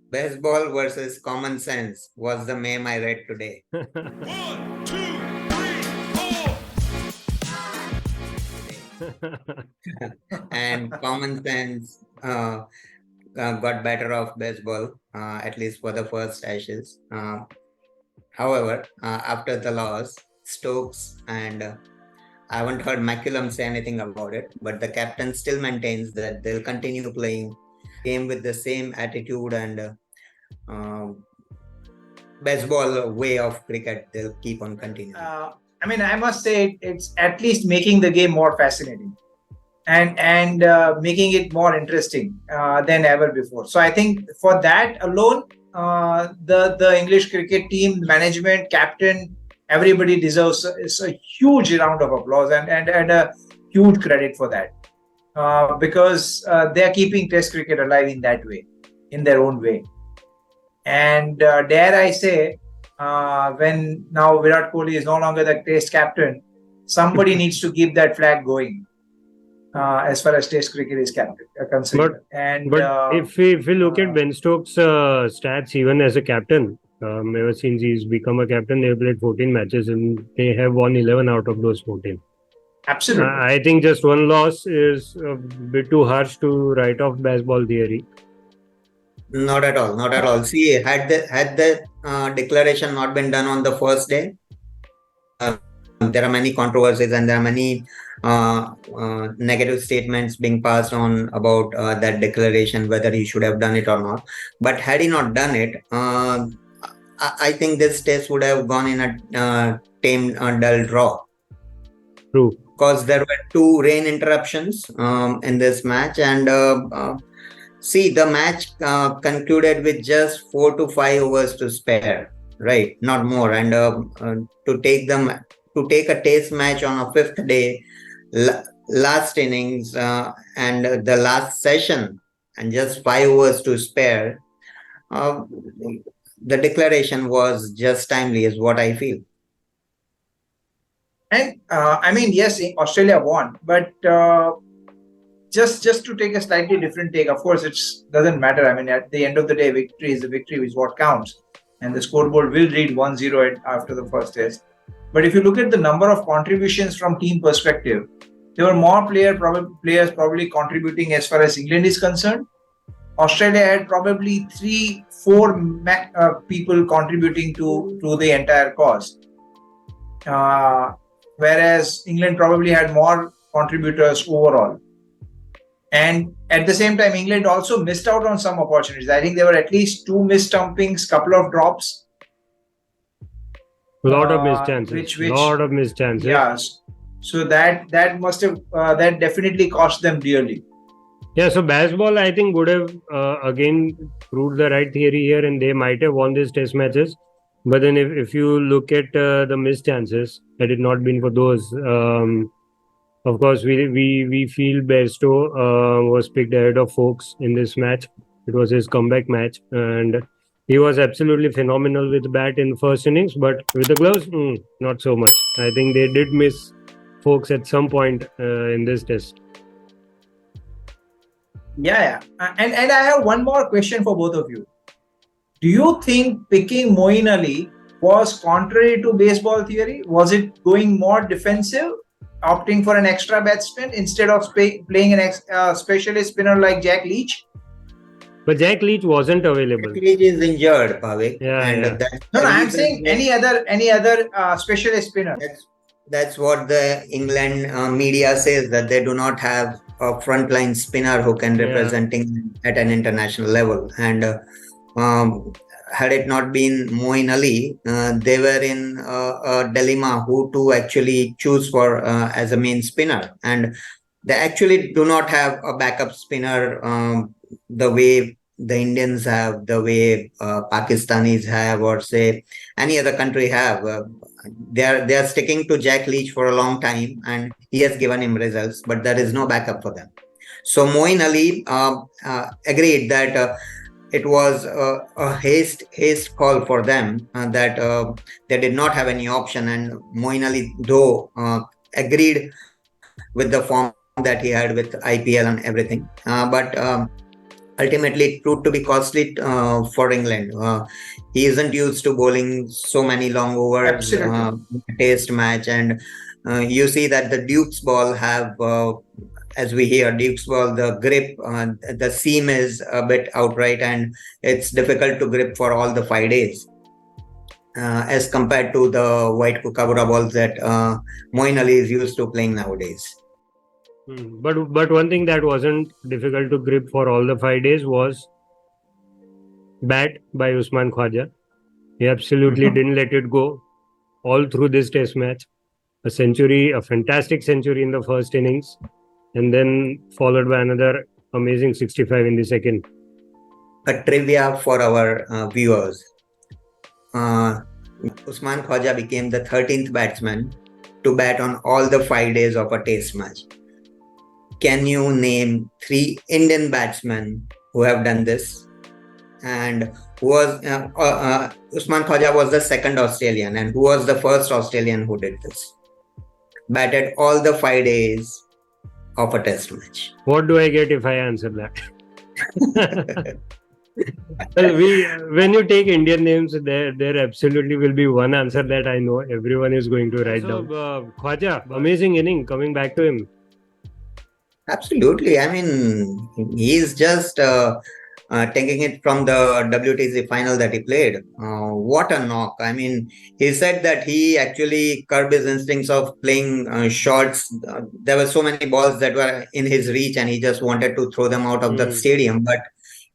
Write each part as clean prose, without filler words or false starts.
Baseball versus common sense was the meme I read today. 1, 2, 3, 4. And common sense got better of baseball, at least for the first Ashes. However, after the loss, Stokes and I haven't heard McCullum say anything about it, but the captain still maintains that they'll continue playing game with the same attitude and uh, baseball way of cricket. They'll keep on continuing. I must say it's at least making the game more fascinating and making it more interesting than ever before. So I think for that alone, the English cricket team, management, captain, everybody deserves a huge round of applause and a huge credit for that because they are keeping Test cricket alive in that way, in their own way. And dare I say, when now Virat Kohli is no longer the Test captain, somebody needs to keep that flag going. As far as Test cricket is concerned. But if we look at Ben Stokes' stats, even as a captain, ever since he's become a captain, they've played 14 matches and they have won 11 out of those 14. Absolutely. I think just one loss is a bit too harsh to write off baseball theory. Not at all. Not at all. See, had the declaration not been done on the first day, there are many controversies and there are many negative statements being passed on about that declaration, whether he should have done it or not. But had he not done it, I think this test would have gone in a tame, dull draw. True. Because there were 2 rain interruptions in this match, and see, the match concluded with just 4 to 5 overs to spare, right? Not more. And to take a test match on a 5th day, last innings and the last session, and just 5 overs to spare, the declaration was just timely, is what I feel. And yes, Australia won, but just to take a slightly different take, of course, it doesn't matter. At the end of the day, victory is the victory, is what counts. And the scoreboard will read 1-0 after the first test. But if you look at the number of contributions from team perspective, there were more players probably contributing as far as England is concerned. Australia had probably 3-4 people contributing to the entire cause. Whereas England probably had more contributors overall. And at the same time, England also missed out on some opportunities. I think there were at least 2 missed stumpings, couple of drops. A lot of missed chances. Lot of missed chances. Yes. So that must have that definitely cost them dearly. Yeah, so Bazbal, I think, would have again proved the right theory here, and they might have won these test matches. But then if you look at the missed chances, had it not been for those, of course, we feel Bairstow was picked ahead of Foakes in this match. It was his comeback match, and he was absolutely phenomenal with the bat in the first innings, but with the gloves, not so much. I think they did miss Foakes at some point in this test. Yeah. And I have one more question for both of you. Do you think picking Moeen Ali was contrary to baseball theory? Was it going more defensive, opting for an extra batsman instead of playing a specialist spinner like Jack Leach? But Jack Leach wasn't available. Jack Leach is injured, Pavik. Yeah. No, I'm saying any other specialist spinner. That's what the England media says, that they do not have a frontline spinner who can represent England at an international level. And had it not been Moeen Ali, they were in a dilemma who to actually choose for as a main spinner. And they actually do not have a backup spinner the way the Indians have, the way Pakistanis have, or say any other country have. They are sticking to Jack Leach for a long time, and he has given him results, but there is no backup for them. So Moeen Ali agreed that it was a haste call for them, that they did not have any option, and Moeen Ali, though, agreed with the form that he had with IPL and everything, but ultimately it proved to be costly for England. He isn't used to bowling so many long overs Absolutely. test match, and you see that the Duke's ball have, as we hear, Duke's ball, the grip, the seam is a bit outright, and it's difficult to grip for all the 5 days. As compared to the white kookaburra balls that Moeen Ali is used to playing nowadays. But one thing that wasn't difficult to grip for all the 5 days was bat by Usman Khwaja. He absolutely didn't let it go all through this test match. A century, a fantastic century in the first innings, and then followed by another amazing 65 in the second. A trivia for our viewers. Usman Khwaja became the 13th batsman to bat on all the 5 days of a test match. Can you name 3 Indian batsmen who have done this? And who was Usman Khwaja was the second Australian, and who was the first Australian who did this? Batted all the 5 days of a test match. What do I get if I answer that? Well, when you take Indian names, there absolutely will be one answer that I know everyone is going to write down. Khwaja, amazing inning, coming back to him. Absolutely. I mean, he's just taking it from the WTC final that he played. What a knock. I mean, he said that he actually curbed his instincts of playing shots. There were so many balls that were in his reach, and he just wanted to throw them out of the stadium. But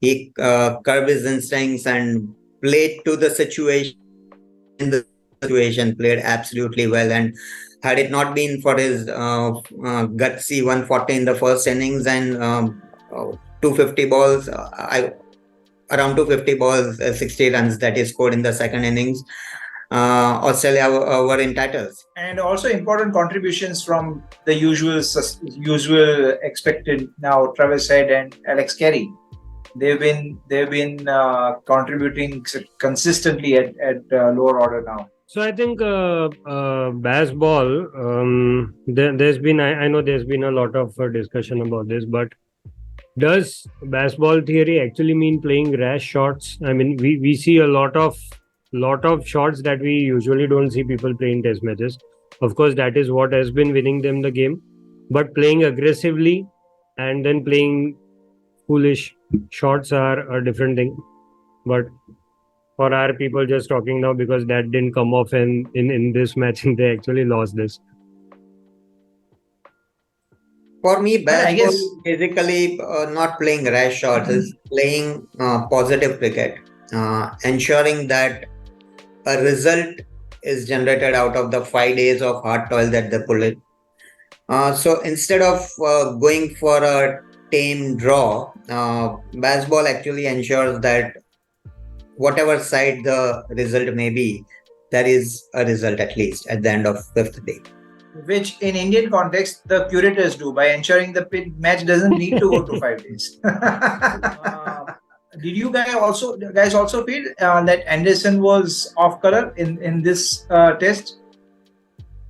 he curbed his instincts and played to the situation. Played absolutely well. And had it not been for his gutsy 140 in the first innings and 250 balls, around 250 balls, 60 runs that he scored in the second innings, Australia were in tatters. And also important contributions from the usual expected now, Travis Head and Alex Carey. They've been contributing consistently at lower order now. So I think Bazbal, there's been, I know there's been a lot of discussion about this, but does Bazball theory actually mean playing rash shots? I mean, we see a lot of shots that we usually don't see people play in test matches. Of course, that is what has been winning them the game. But playing aggressively and then playing foolish shots are a different thing. But for our people just talking now, because that didn't come off in this match, and they actually lost this. For me, Bazball is basically not playing rash shots, is playing positive cricket, ensuring that a result is generated out of the 5 days of hard toil that they pull in. So instead of going for a tame draw, Bazball actually ensures that whatever side the result may be, there is a result at least at the end of 5th day. Which in Indian context, the curators do by ensuring the match doesn't need to go to 5 days. Did you guys also feel that Anderson was off color in this test?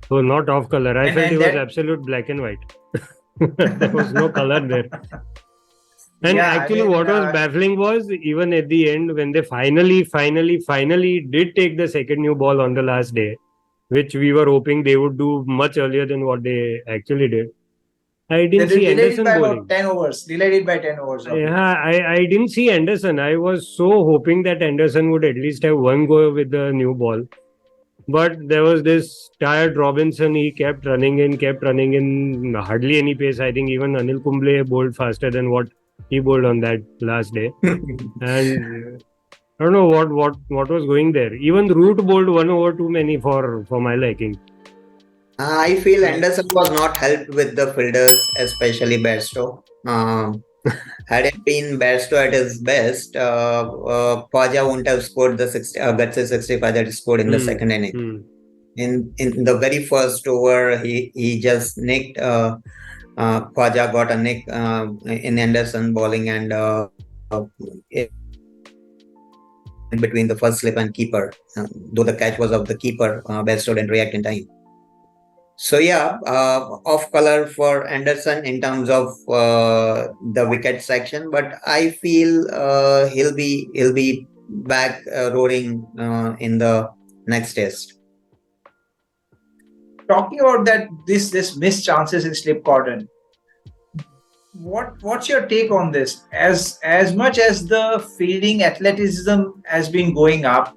Oh, not off color. I felt he was absolute black and white. There was no color there. And actually, what was baffling was even at the end when they finally did take the second new ball on the last day, which we were hoping they would do much earlier than what they actually did. I didn't see Anderson bowling. Delayed it by 10 overs. Yeah, I didn't see Anderson. I was so hoping that Anderson would at least have one go with the new ball. But there was this tired Robinson. He kept running in, hardly any pace. I think even Anil Kumble bowled faster than what he bowled on that last day. And I don't know what was going there. Even Root bowled 1 over too many for my liking. I feel Anderson was not helped with the fielders, especially Bairstow. Had it been Bairstow at his best, Khwaja wouldn't have scored the 65 that he scored in the second inning. In the very first over, he just nicked. Khwaja got a nick in Anderson bowling, and in between the first slip and keeper, though the catch was of the keeper, Bairstow didn't react in time. So yeah, off color for Anderson in terms of the wicket section, but I feel he'll be back roaring in the next test. Talking about that, this missed chances in slip cordon. What's your take on this? As much as the fielding athleticism has been going up,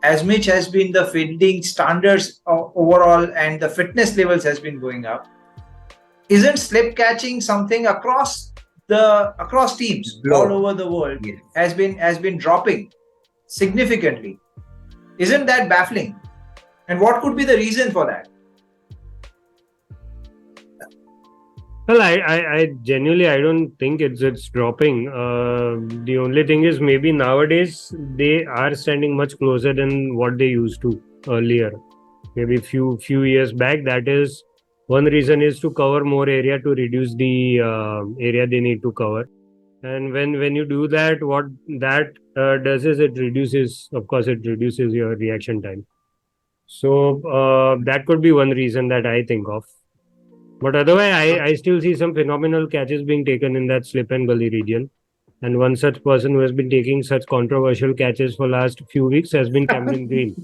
as much has been the fielding standards overall and the fitness levels has been going up, isn't slip catching something across teams all over the world has been dropping significantly? Isn't that baffling? And what could be the reason for that? Well, I genuinely I don't think it's dropping. The only thing is maybe nowadays they are standing much closer than what they used to earlier. Maybe few years back. That is one reason is to cover more area to reduce the area they need to cover. And when you do that, what that does is it reduces your reaction time. So that could be one reason that I think of. But otherwise, I still see some phenomenal catches being taken in that slip and gully region. And one such person who has been taking such controversial catches for last few weeks has been Cameron Green.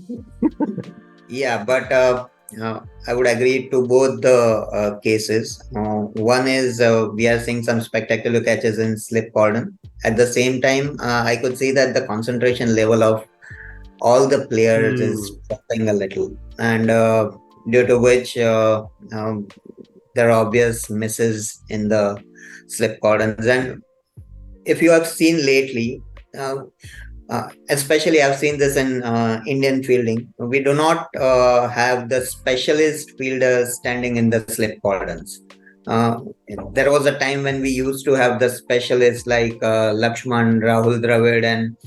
Yeah, but I would agree to both the cases. One is we are seeing some spectacular catches in slip cordon. At the same time, I could see that the concentration level of all the players is dropping a little, and due to which there are obvious misses in the slip cordons. And if you have seen lately, especially I've seen this in Indian fielding, we do not have the specialist fielders standing in the slip cordons. There was a time when we used to have the specialists like Lakshman, Rahul Dravid, and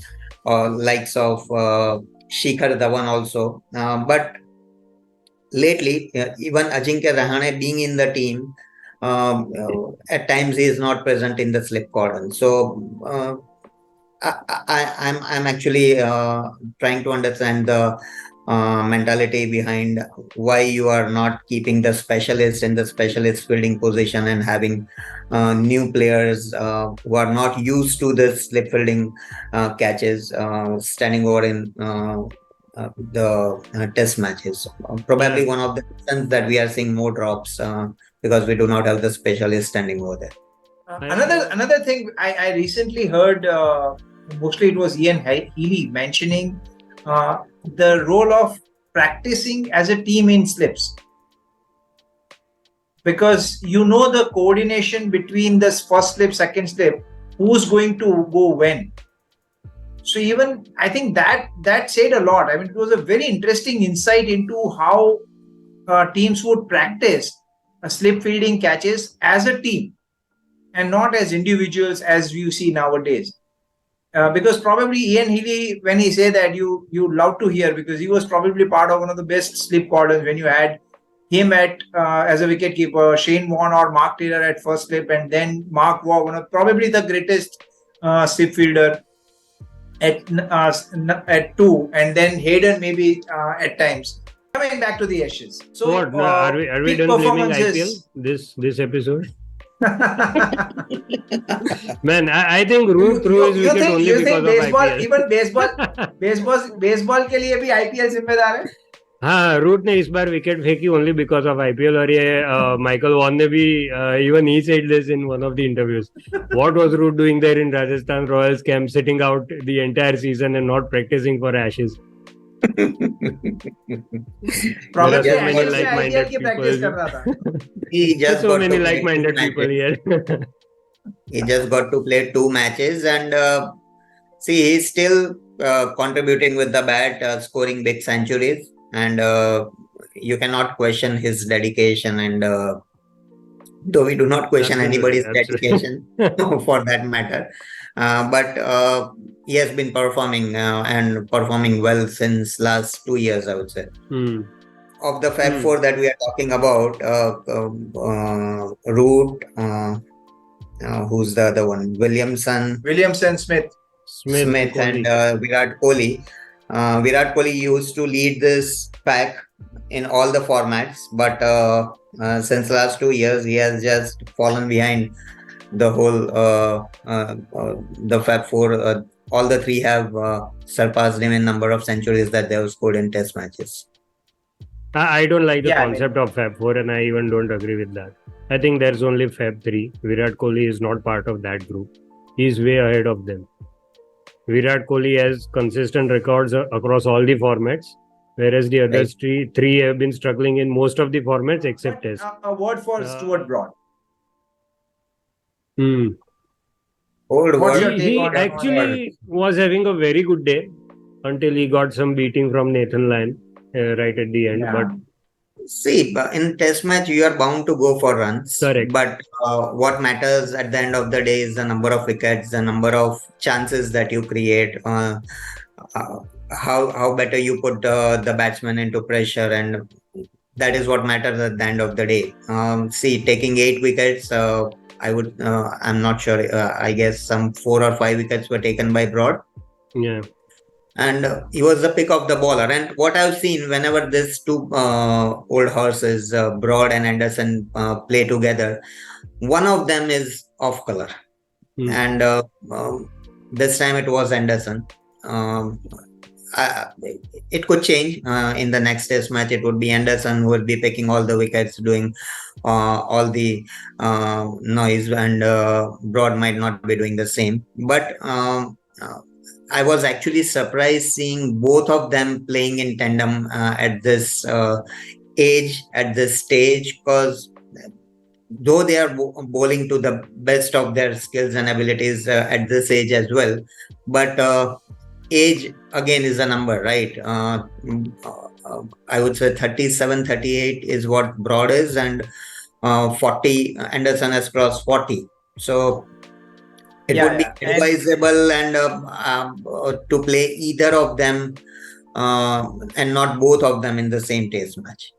likes of Shikhar Dhawan also. But lately, even Ajinkya Rahane being in the team, at times he is not present in the slip cordon. So I'm actually trying to understand the mentality behind why you are not keeping the specialist in the specialist fielding position and having new players who are not used to this slip fielding catches standing over in the test matches. Probably one of the reasons that we are seeing more drops because we do not have the specialist standing over there. Another thing I recently heard, mostly it was Ian Healy mentioning the role of practicing as a team in slips, because the coordination between this first slip, second slip, who's going to go when. So even I think that said a lot. I mean, it was a very interesting insight into how teams would practice slip fielding catches as a team and not as individuals as you see nowadays. Because probably Ian Healy, when he say that, you love to hear, because he was probably part of one of the best slip cordons when you had him at as a wicket keeper, Shane Warne or Mark Taylor at first slip, and then Mark Waugh, one of probably the greatest slip fielder at two, and then Hayden maybe at times. Coming back to the Ashes. So what? Are we done blaming IPL this episode? Man, I think Root threw his wicket only because of IPL. Even baseball के लिए भी IPL जिम्मेदार है. हाँ, root ने इस बार wicket फेंकी only because of IPL. और ये माइकल वॉन ने भी even he said this in one of the interviews. What was Root doing there in Rajasthan Royals camp, sitting out the entire season and not practicing for Ashes? Probably so many like-minded people. He just so many like-minded people here. He just got to play 2 matches, and see, he's still contributing with the bat, scoring big centuries, and you cannot question his dedication. And though we do not question anybody's dedication for that matter, but he has been performing and performing well since last 2 years, I would say. Of the Fab Four that we are talking about, Root, who's the other one? Williamson, Smith, and Virat Kohli. Virat Kohli used to lead this pack in all the formats, but since last 2 years, he has just fallen behind the whole the Fab Four. All the three have surpassed him in number of centuries that they have scored in Test matches. I don't like the Yeah, I mean, concept of Fab 4, and I even don't agree with that. I think there's only Fab 3. Virat Kohli is not part of that group. He's way ahead of them. Virat Kohli has consistent records across all the formats, whereas the other Right. three have been struggling in most of the formats except but Test. a word for Stuart Broad. Hmm. Old What's your word. take He on actually was having a very good day until he got some beating from Nathan Lyon right at the end. But Yeah. See, in Test match, you are bound to go for runs, correct. but what matters at the end of the day is the number of wickets, the number of chances that you create, uh, how better you put the batsman into pressure, and that is what matters at the end of the day. See, taking 8 wickets, I'm not sure. I guess some 4 or 5 wickets were taken by Broad, Yeah. and he was the pick of the bowler. And what I've seen whenever these two old horses, Broad and Anderson, play together, one of them is off color, Hmm. and this time it was Anderson. Um, uh, it could change in the next test match. It would be Anderson who will be picking all the wickets, doing all the noise, and Broad might not be doing the same. But I was actually surprised seeing both of them playing in tandem at this age, at this stage, because though they are bowling to the best of their skills and abilities at this age as well, but age again is a number, right? I would say 37, 38 is what Broad is, and 40, Anderson has crossed 40. So it Yeah, would be yeah. advisable and to play either of them and not both of them in the same test match.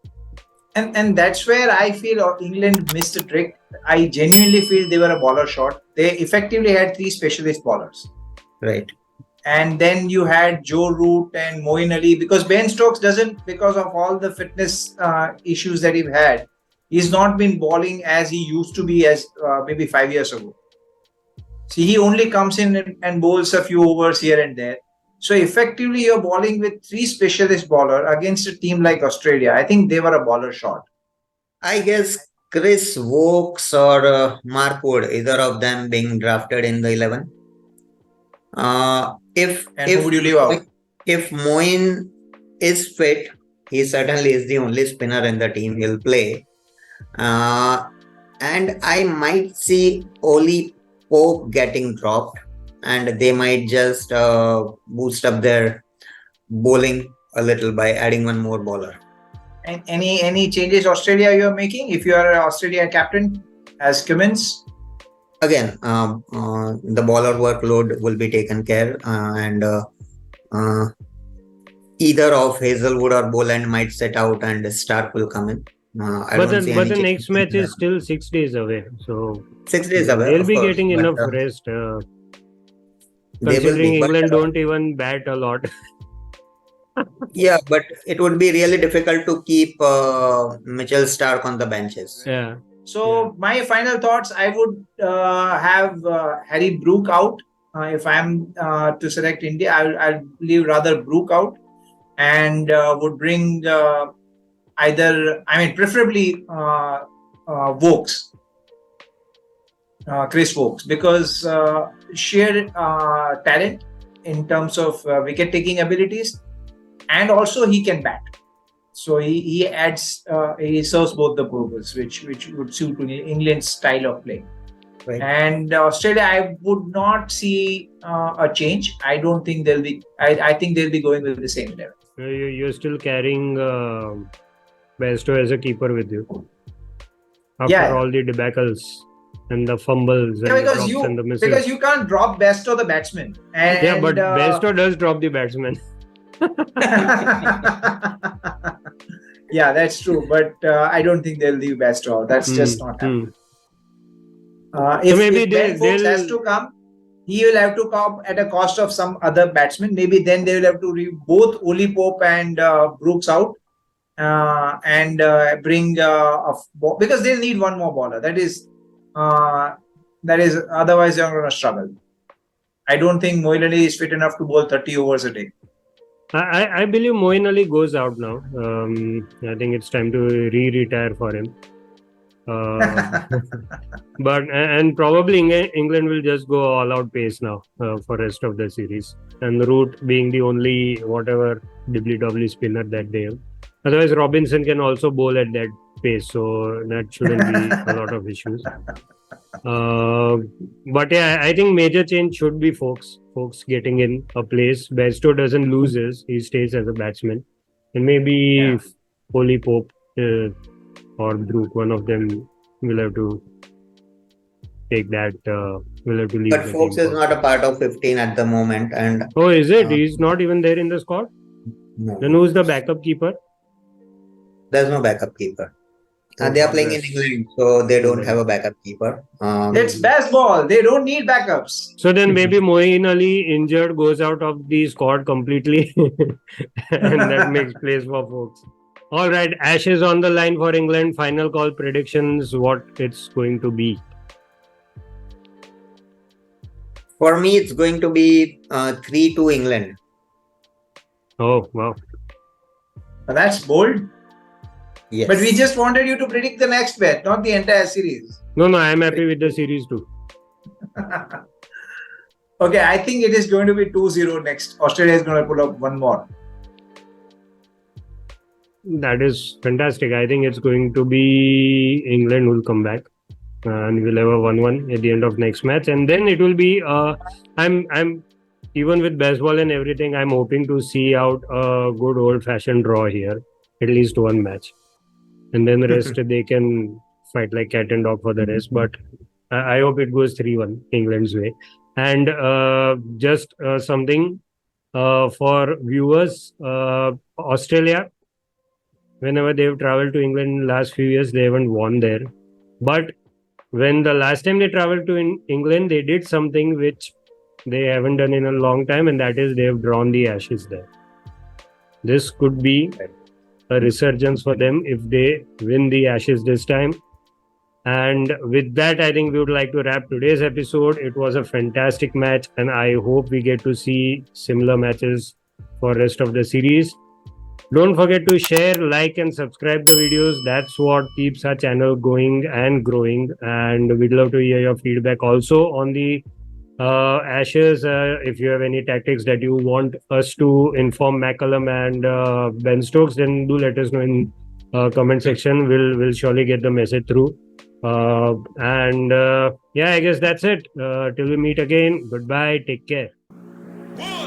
And that's where I feel England missed a trick. I genuinely feel they were a bowler short. They effectively had three specialist bowlers. Right. And then you had Joe Root and Moeen Ali, because Ben Stokes doesn't, because of all the fitness issues that he's had, he's not been bowling as he used to be as maybe 5 years ago. See, he only comes in and bowls a few overs here and there. So effectively, you're bowling with three specialist bowler against a team like Australia. I think they were a bowler short. I guess Chris Wokes or Mark Wood, either of them being drafted in the 11. If And who would you leave out? if Moin is fit, he certainly is the only spinner in the team. He'll play, and I might see Oli Pope getting dropped, and they might just boost up their bowling a little by adding one more bowler. And any changes Australia you're making if you are an Australia captain as Cummins? Again, the bowler workload will be taken care, and either of Hazelwood or Boland might set out, and Stark will come in. But the next match is still 6 days away, so 6 days away. they'll of be course, getting but, enough rest. they will Considering be, but, England don't even bat a lot. yeah, but it would be really difficult to keep Mitchell Stark on the benches. Yeah. So my final thoughts, I would have Harry Brook out. If I'm to select India, I'll leave rather Brook out, and would bring preferably Vokes, Chris Vokes, because sheer talent in terms of wicket taking abilities, and also he can bat. So he adds, he serves both the purpose, which would suit England's style of play. Right. And Australia, I would not see a change. I don't think they'll be. I think they'll be going with the same 11. You're still carrying Bairstow as a keeper with you after Yeah. all the debacles and the fumbles and the drops and the misses. Because you can't drop Bairstow, the batsman. And, yeah, but Bairstow does drop the batsman. Yeah, that's true. But I don't think they'll leave Bairstow. That's just not happening. If Ben Foakes has to come, he will have to come at a cost of some other batsman. Maybe then they will have to leave both Oli Pope and Brooks out, and bring because they'll need one more bowler. That is otherwise they're going to struggle. I don't think Moeen Ali is fit enough to bowl 30 overs a day. I believe Moeen Ali goes out now. I think it's time to retire for him. But and probably England will just go all out pace now for rest of the series, and Root being the only whatever WW spinner that they have. Otherwise, Robinson can also bowl at that pace, so that shouldn't be a lot of issues. But yeah, I think major change should be Folks getting in a place. Bairstow doesn't lose his; he stays as a batsman, and maybe Foley Pope or Brook, one of them will have to take that. Will have to leave. But Folks is not a part of 15 at the moment, and oh, is it? He's not even there in the squad. no, Then who's the backup keeper? there's no backup keeper. They are playing in England, so they don't have a backup keeper. It's Bazbal. They don't need backups. So then maybe Moeen Ali injured goes out of the squad completely, and that makes place for Folks. All right, Ashes on the line for England. Final call predictions. What it's going to be? For me, it's going to be 3-2 England. Oh wow! That's bold. Yes. But we just wanted you to predict the next bet, not the entire series. No, I'm happy with the series too. Okay, I think it is going to be 2-0 next. Australia is going to pull up one more. That is fantastic. I think it's going to be England will come back, and we'll have a 1-1 at the end of next match, and then it will be. I'm even with Bazball and everything. I'm hoping to see out a good old-fashioned draw here, at least one match, and then the rest they can fight like cat and dog for the rest. But I hope it goes 3-1 England's way. And just something for viewers, Australia. Whenever they've traveled to England in the last few years, they haven't won there. But when the last time they traveled to England, they did something which they haven't done in a long time, and that is they've drawn the Ashes there. This could be a resurgence for them if they win the Ashes this time. And with that, I think we would like to wrap today's episode. It was a fantastic match, and I hope we get to see similar matches for rest of the series. Don't forget to share, like, and subscribe the videos. That's what keeps our channel going and growing. And we'd love to hear your feedback also on the Ashes. If you have any tactics that you want us to inform McCullum and Ben Stokes, then do let us know in comment section. We'll surely get the message through. Yeah, I guess that's it. Till we meet again. Goodbye. Take care. 1,